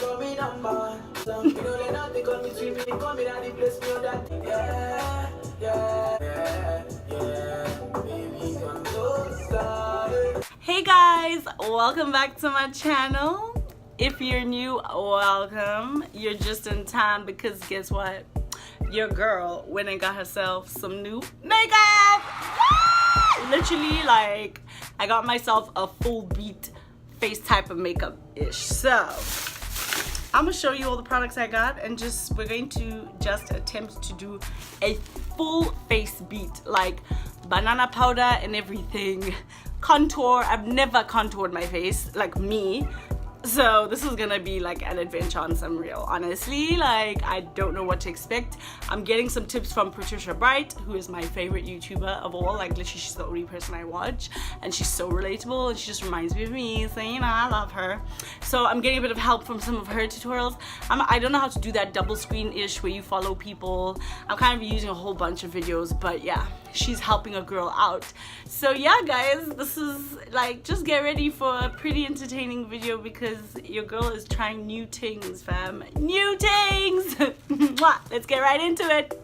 call me number one. So, you know they not, they call me sweet, they call me daddy, bless me on that. Yeah, yeah, yeah, yeah. Baby, I'm so sorry. Hey guys, welcome back to my channel. If you're new, welcome. You're just in time because guess what? Your girl went and got herself some new makeup. Literally, like, I got myself a full beat face type of makeup ish. So I'm gonna show you all the products I got, and we're going to just attempt to do a full face beat, like banana powder and everything, contour. I've never contoured my face, like me. So this is gonna be like an adventure on some real, honestly. Like, I don't know what to expect. I'm getting some tips from Patricia Bright, who is my favorite YouTuber of all. Like, literally, she's the only person I watch, and she's so relatable, and she just reminds me of me, so you know, I love her. So I'm getting a bit of help from some of her tutorials. I don't know how to do that double screen-ish where you follow people. I'm kind of using a whole bunch of videos, but yeah, she's helping a girl out. So yeah, guys, this is like, just get ready for a pretty entertaining video because your girl is trying new things, fam. New things! Let's get right into it.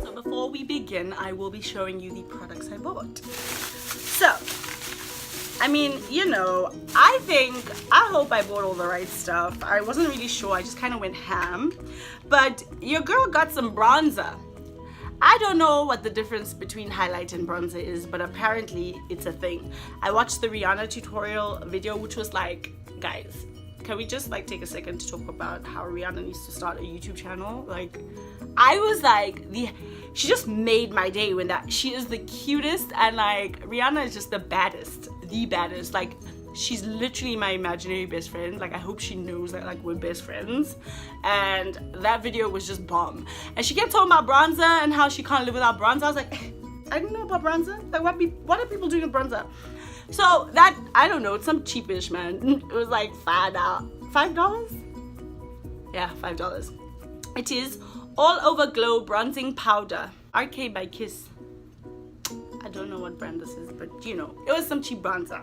So before we begin, I will be showing you the products I bought. So, I mean, you know, I hope I bought all the right stuff. I wasn't really sure, I just kind of went ham. But your girl got some bronzer. I don't know what the difference between highlight and bronzer is, but apparently it's a thing. I watched the Rihanna tutorial video, which was like, guys, can we just like take a second to talk about how Rihanna needs to start a YouTube channel? Like, I was like, she just made my day when she is the cutest, and like, Rihanna is just the baddest. Like, she's literally my imaginary best friend. Like, I hope she knows that like we're best friends. And that video was just bomb. And she kept talking about bronzer and how she can't live without bronzer. I was like, I didn't know about bronzer. Like, what are people doing with bronzer? So that, I don't know, it's some cheapish, man. It was like $5? Yeah, $5. It is All Over Glow Bronzing Powder, RK by Kiss. I don't know what brand this is, but you know, it was some cheap bronzer.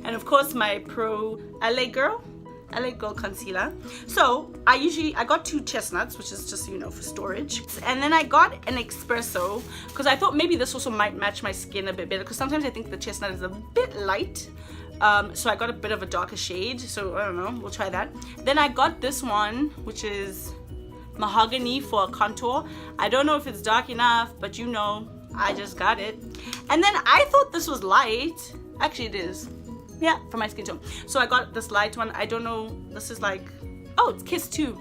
And of course my Pro LA Girl concealer. So I got 2 chestnuts, which is just, you know, for storage. And then I got an espresso because I thought maybe this also might match my skin a bit better, because sometimes I think the chestnut is a bit light. So I got a bit of a darker shade, so I don't know, we'll try that. Then I got this one, which is mahogany for a contour. I don't know if it's dark enough, but you know, I just got it. And then I thought this was light. Actually, it is. Yeah, for my skin tone. So I got this light one. I don't know. This is like, oh, it's Kiss too.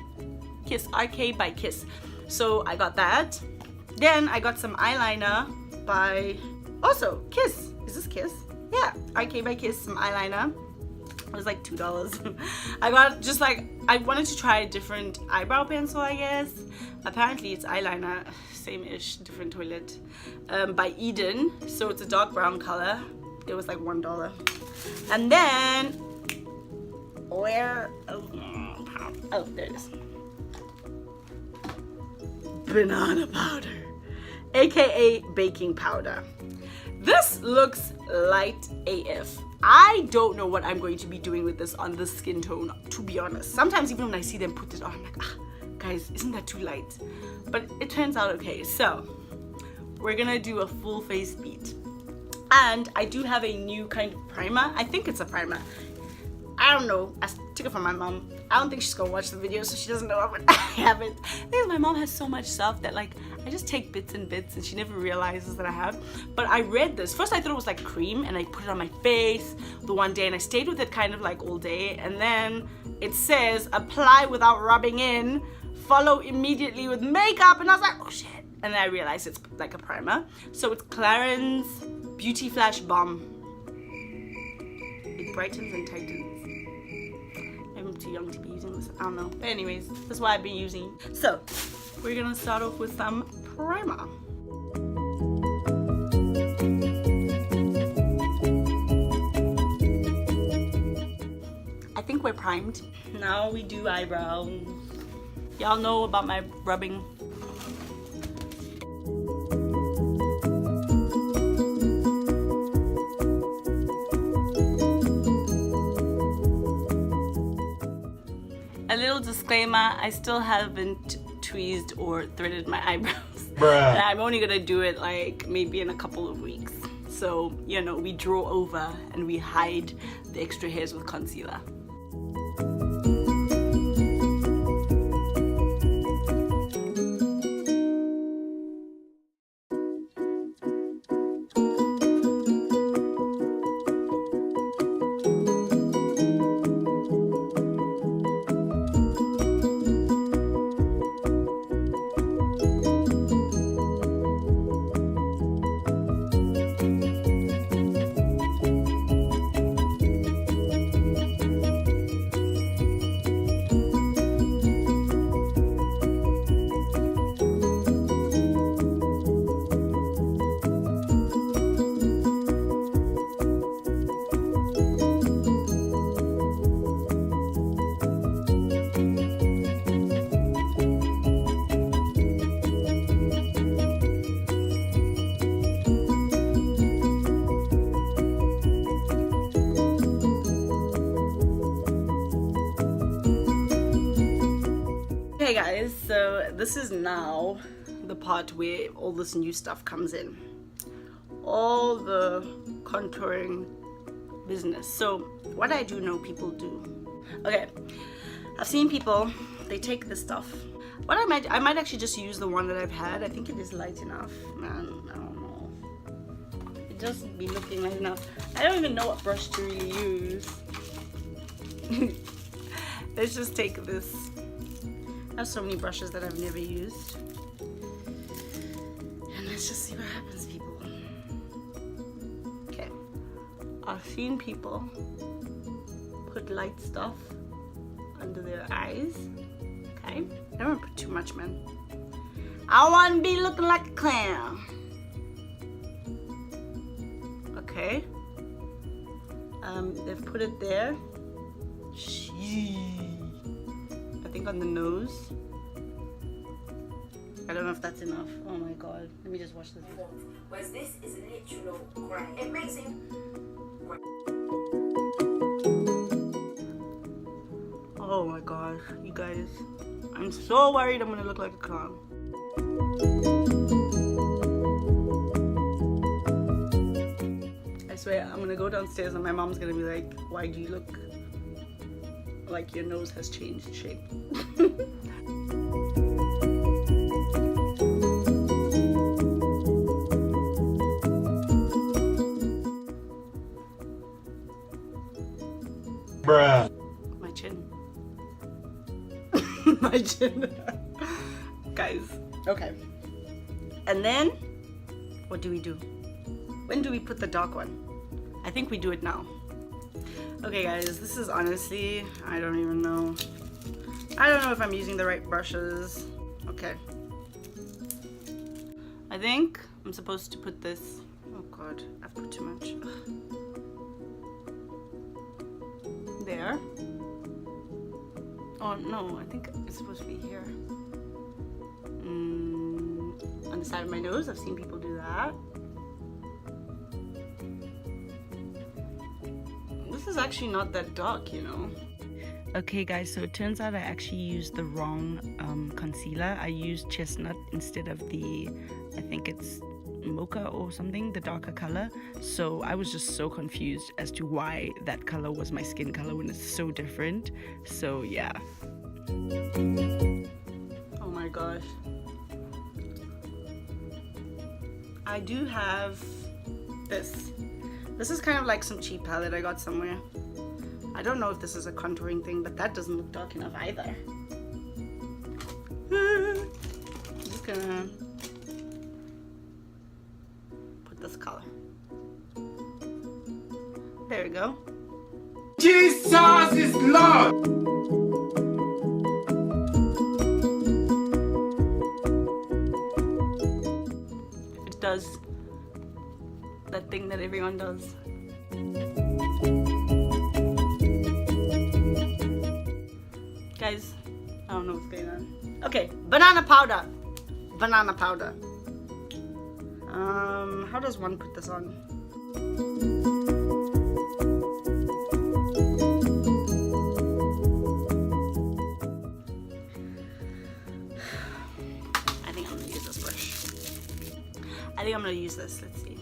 Kiss, RK by Kiss. So I got that. Then I got some eyeliner by, also, Kiss. Is this Kiss? Yeah, RK by Kiss, some eyeliner. It was like $2. I got just like, I wanted to try a different eyebrow pencil, I guess. Apparently it's eyeliner, same-ish, different toilet, by Eden. So it's a dark brown color. It was like $1. And then, where, oh, there it is. Banana powder, AKA baking powder. This looks light AF. I don't know what I'm going to be doing with this on this skin tone, to be honest. Sometimes even when I see them put it on, I'm like, guys, isn't that too light? But it turns out okay. So we're gonna do a full face beat. And I do have a new kind of primer. I think it's a primer. I don't know. I took it from my mom. I don't think she's gonna watch the video, so she doesn't know I have it. Because my mom has so much stuff that like I just take bits and bits, and she never realizes that I have. But I read this. First I thought it was like cream, and I put it on my face the one day, and I stayed with it kind of like all day. And then it says apply without rubbing in, follow immediately with makeup, and I was like, oh shit. And then I realized it's like a primer. So it's Clarins Beauty Flash Balm. It brightens and tightens. I'm too young to be using this, I don't know. But anyways, that's what I've been using. So we're gonna start off with some primer. I think we're primed. Now we do eyebrows. Y'all know about my rubbing. little disclaimer, I still haven't tweezed or threaded my eyebrows. Bruh. And I'm only gonna do it like maybe in a couple of weeks. So, you know, we draw over and we hide the extra hairs with concealer. Hey guys, so this is now the part where all this new stuff comes in. All the contouring business. So what I do know people do. Okay, I've seen people, they take this stuff. What I might actually just use the one that I've had. I think it is light enough. Man, I don't know. It just be looking light enough. I don't even know what brush to really use. Let's just take this. I have so many brushes that I've never used. And let's just see what happens, people. Okay. I've seen people put light stuff under their eyes. Okay. I don't want to put too much, man. I want to be looking like a clown. Okay. They've put it there. I think on the nose. I don't know if that's enough. Oh my god. Let me just watch this. Whereas this is a literal grey. It makes it oh my gosh, you guys. I'm so worried I'm gonna look like a clown. I swear, I'm gonna go downstairs and my mom's gonna be like, why do you look like your nose has changed shape? Bruh. My chin. My chin. Guys, okay. And then, what do we do? When do we put the dark one? I think we do it now. Okay guys, this is honestly, I don't even know. I don't know if I'm using the right brushes. Okay. I think I'm supposed to put this. Oh god, I've put too much. There. Oh no, I think it's supposed to be here. On the side of my nose, I've seen people do that. This is actually not that dark, you know. Okay guys, so it turns out I actually used the wrong concealer. I used chestnut instead of the, I think it's mocha or something, the darker color. So I was just so confused as to why that color was my skin color when it's so different. So yeah. Oh my gosh. I do have this. This is kind of like some cheap palette I got somewhere. I don't know if this is a contouring thing, but that doesn't look dark enough either. I'm just gonna put this color. There we go. Jesus is Lord! It does that thing that everyone does. Guys, I don't know what's going on. Okay, banana powder. Banana powder. How does one put this on? use this. Let's see.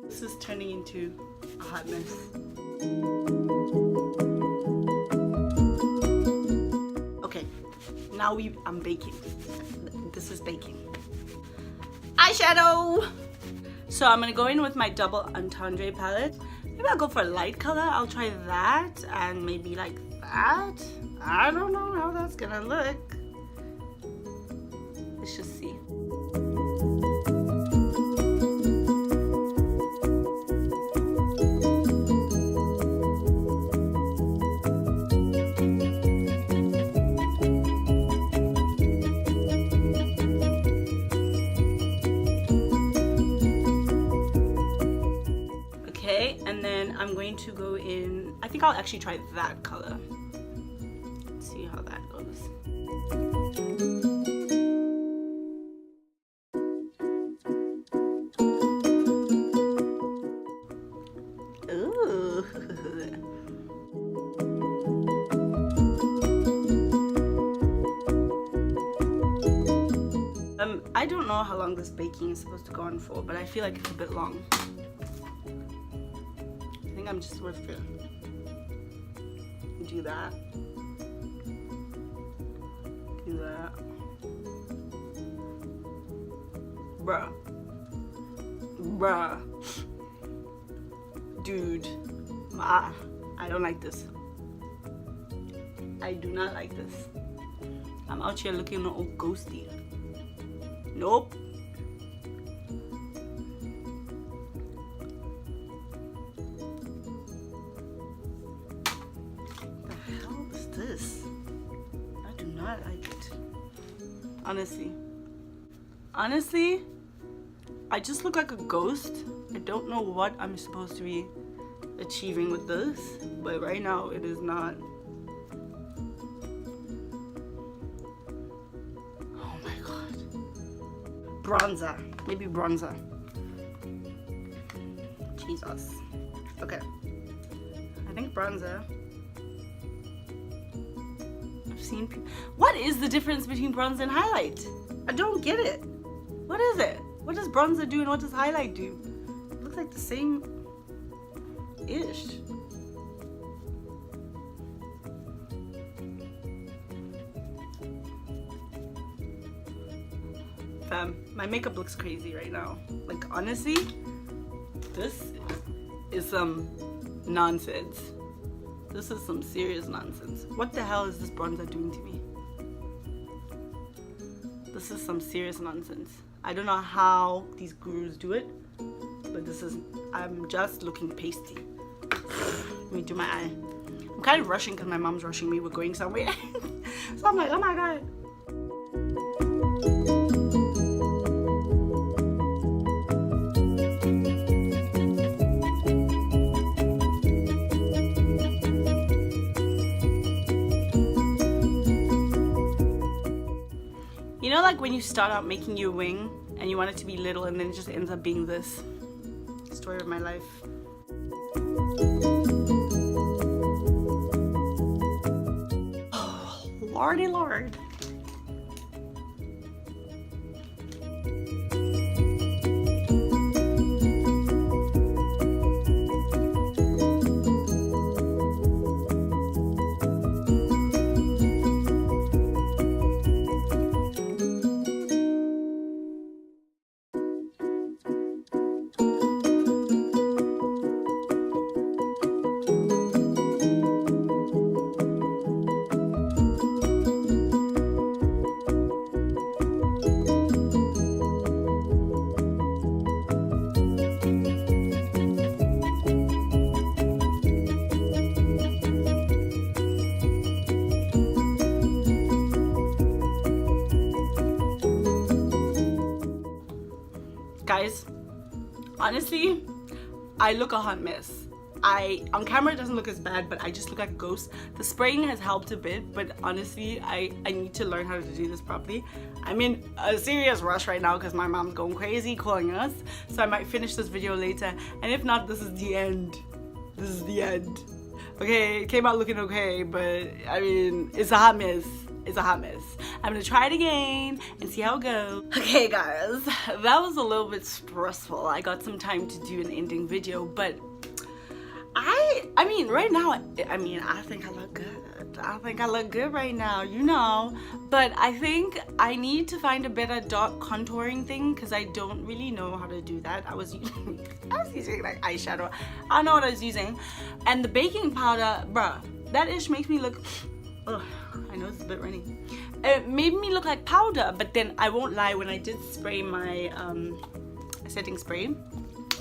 This is turning into a hot mess. Okay, now I'm baking. This is baking. Eyeshadow! So I'm gonna go in with my double entendre palette. Maybe I'll go for a light color. I'll try that and maybe like that. I don't know how that's gonna look. Let's just see. And then I'm going to go in, I think I'll actually try that color. Let's see how that goes. Ooh. I don't know how long this baking is supposed to go on for, but I feel like it's a bit long. I think I'm just supposed to do that. Do that. Bruh. Bruh. Dude. I don't like this. I do not like this. I'm out here looking all ghosty. Nope. This, I do not like it. Honestly, I just look like a ghost. I don't know what I'm supposed to be achieving with this, but right now it is not. Oh my god. Bronzer, maybe bronzer. Jesus. Okay, I think bronzer. Seen people. What is the difference between bronzer and highlight? I don't get it. What is it? What does bronzer do and what does highlight do? It looks like the same ish. Fam, my makeup looks crazy right now. Like honestly, this is some nonsense. This is some serious nonsense. What the hell is this bronzer doing to me? This is some serious nonsense. I don't know how these gurus do it, but this is, I'm just looking pasty. Let me do my eye. I'm kind of rushing because my mom's rushing me. We're going somewhere. So I'm like, oh my god. You know, like when you start out making your wing and you want it to be little and then it just ends up being this. Story of my life. Oh, lordy lord. Guys, honestly, I look a hot mess. on camera it doesn't look as bad, but I just look like a ghost. The spraying has helped a bit, but honestly I need to learn how to do this properly. I'm in a serious rush right now because my mom's going crazy calling us, so I might finish this video later, and if not, this is the end. This is the end. Okay, it came out looking okay, but I mean, it's a hot mess. It's a hot mess. I'm gonna try it again and see how it goes. Okay guys, that was a little bit stressful. I got some time to do an ending video, but I mean right now, I think I look good. I think I look good right now, you know, but I think I need to find a better dark contouring thing because I don't really know how to do that. I was using like eyeshadow. I don't know what I was using, and the baking powder, bruh, that ish makes me look, ugh, I know it's a bit runny. It made me look like powder, but then I won't lie, when I did spray my setting spray,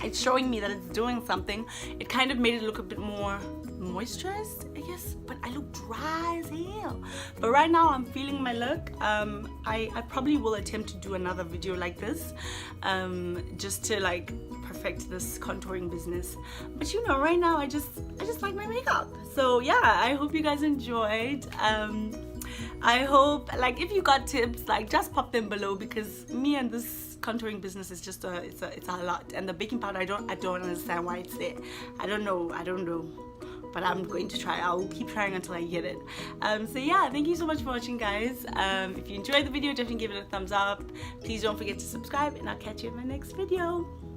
it's showing me that it's doing something. It kind of made it look a bit more moisturized, I guess, but I look dry as hell. But right now I'm feeling my look. I probably will attempt to do another video like this, just to like perfect this contouring business. But you know, right now I just like my makeup. So yeah, I hope you guys enjoyed. I hope, like, if you got tips, like, just pop them below, because me and this contouring business is just it's a lot. And the baking powder, I don't understand why it's there. I don't know, but I'm going to try. I'll keep trying until I get it. So yeah, thank you so much for watching, guys. If you enjoyed the video, definitely give it a thumbs up. Please don't forget to subscribe, and I'll catch you in my next video.